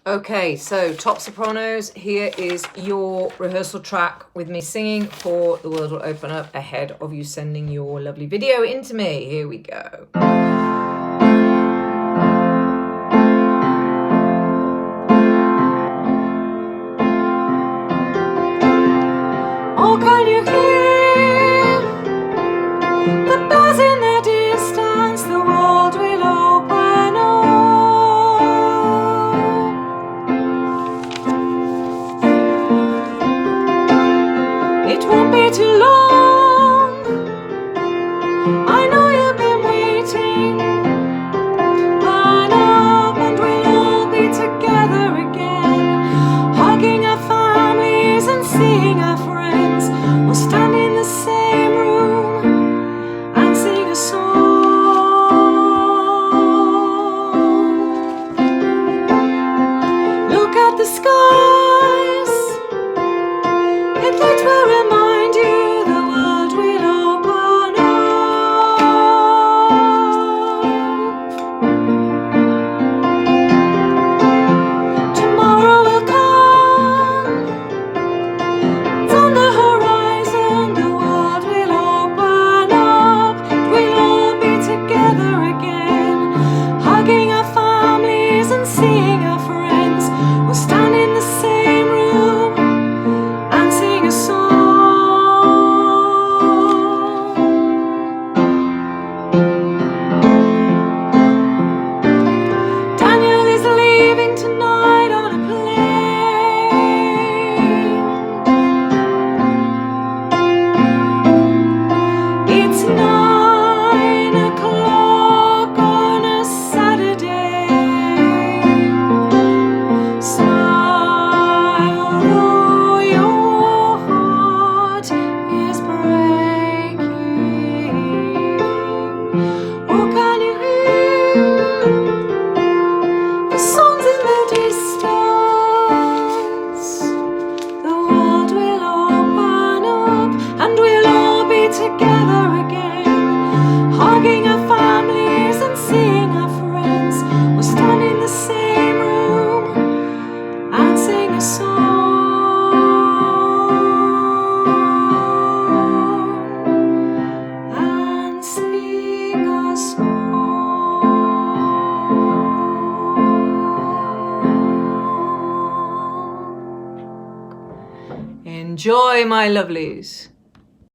Okay, so top sopranos, here is your rehearsal track with me singing for The World Will Open Up ahead of you sending your lovely video in to me. Here we go. Oh, can you hear the bells in the distance? The world will open up. It won't be too long. I know you've been waiting. Line up and we'll all be together again, hugging our families and seeing our friends. We'll stand in the same room and sing a song. Look at the skies. It lights will remind you the world will open up. Tomorrow will come. It's on the horizon. The world will open up. We'll all be together again, hugging our families and seeing our friends. We'll stand in the same room and sing a song. Daniel is leaving tonight on a plane. It's 9 o'clock on a Saturday. Smile though your heart is breaking. Oh, can you hear the songs in the distance? The world will open up and we'll all be together again, hugging our families and seeing our friends. We'll stand in the same room and sing a song. And sing a song. Enjoy, my lovelies.